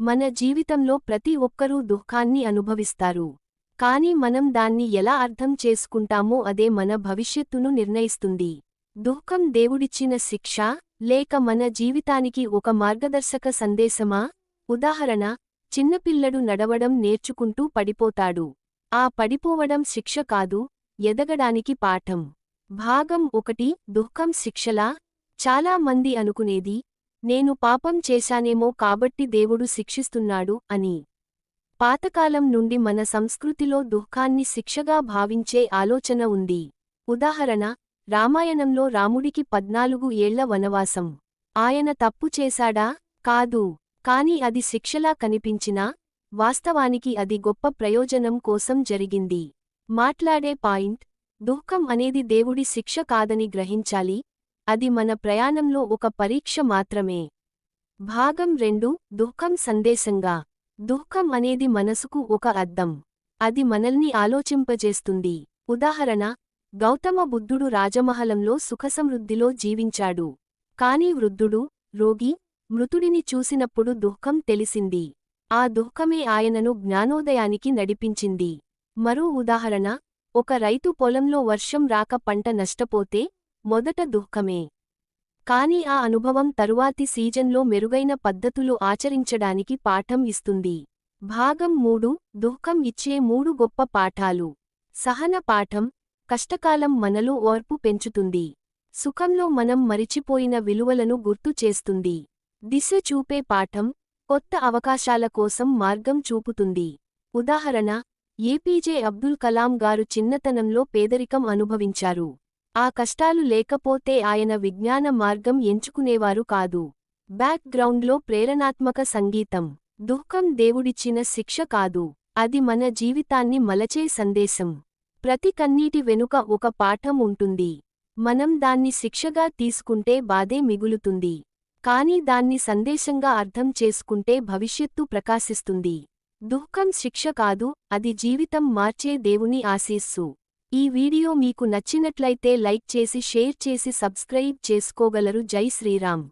మన జీవితంలో ప్రతి ఒక్కరూ దుఃఖాన్ని అనుభవిస్తారు. కానీ మనం దాన్ని ఎలా అర్థం చేసుకుంటామో అదే మన భవిష్యత్తును నిర్ణయిస్తుంది. దుఃఖం దేవుడిచ్చిన శిక్ష, లేక మన జీవితానికి ఒక మార్గదర్శక సందేశమా? ఉదాహరణ: చిన్నపిల్లడు నడవడం నేర్చుకుంటూ పడిపోతాడు. ఆ పడిపోవడం శిక్ష కాదు, ఎదగడానికి పాఠం. భాగం 1: దుఃఖం శిక్షలా? చాలా మంది అనుకునేది, నేను పాపం చేశానేమో కాబట్టి దేవుడు శిక్షిస్తున్నాడు అని. పాతకాలం నుండి మన సంస్కృతిలో దుఃఖాన్ని శిక్షగా భావించే ఆలోచన ఉంది. ఉదాహరణ: రామాయణంలో రాముడికి 14 ఏళ్ల వనవాసం. ఆయన తప్పు చేశాడా? కాదు. కాని అది శిక్షలా కనిపించినా, వాస్తవానికి అది గొప్ప ప్రయోజనం కోసం జరిగింది. మాట్లాడే పాయింట్: దుఃఖం అనేది దేవుడి శిక్ష కాదని గ్రహించాలి, అది మన ప్రయాణంలో ఒక పరీక్ష మాత్రమే. భాగం 2: దుఃఖం సందేశంగా. దుఃఖం అనేది మనసుకు ఒక అద్దం. అది మనల్ని ఆలోచింపజేస్తుంది. ఉదాహరణ: గౌతమ బుద్ధుడు రాజమహలంలో సుఖసమృద్ధిలో జీవించాడు. కాని వృద్ధుడు, రోగి, మృతుడిని చూసినప్పుడు దుఃఖం తెలిసింది. ఆ దుఃఖమే ఆయనను జ్ఞానోదయానికి నడిపించింది. మరో ఉదాహరణ: ఒక రైతు పొలంలో వర్షం రాక పంట నష్టపోతే మొదట దుఃఖమే. కాని ఆ అనుభవం తరువాతి సీజన్లో మెరుగైన పద్ధతులు ఆచరించడానికి పాఠం ఇస్తుంది. భాగం 3: దుఃఖం ఇచ్చే 3 గొప్ప పాఠాలు. సహన పాఠం: కష్టకాలం మనలో ఓర్పు పెంచుతుంది. సుఖంలో మనం మరిచిపోయిన విలువలను గుర్తు చేస్తుంది. దిశ చూపే పాఠం: కొత్త అవకాశాల కోసం మార్గం చూపుతుంది. ఉదాహరణ: ఏపీజే అబ్దుల్ కలాం గారు చిన్నతనంలో పేదరికం అనుభవించారు. ఆ కష్టాలు లేకపోతే ఆయన విజ్ఞాన మార్గం ఎంచుకునేవారు కాదు. బ్యాక్ గ్రౌండ్లో ప్రేరణాత్మక సంగీతం: దుఃఖం దేవుడిచ్చిన శిక్ష కాదు, అది మన జీవితాన్ని మలచే సందేశం. ప్రతి కన్నీటి వెనుక ఒక పాఠం ఉంటుంది. మనం దాన్ని శిక్షగా తీసుకుంటే బాధే మిగులుతుంది. కానీ దాన్ని సందేశంగా అర్థం చేసుకుంటే భవిష్యత్తు ప్రకాశిస్తుంది. దుఃఖం శిక్ష కాదు, అది జీవితం మార్చే దేవుని ఆశీస్సు. ఈ వీడియో మీకు నచ్చినట్లయితే లైక్ చేసి షేర్ చేసి సబ్స్క్రైబ్ చేసుకోగలరు. జై శ్రీరామ్.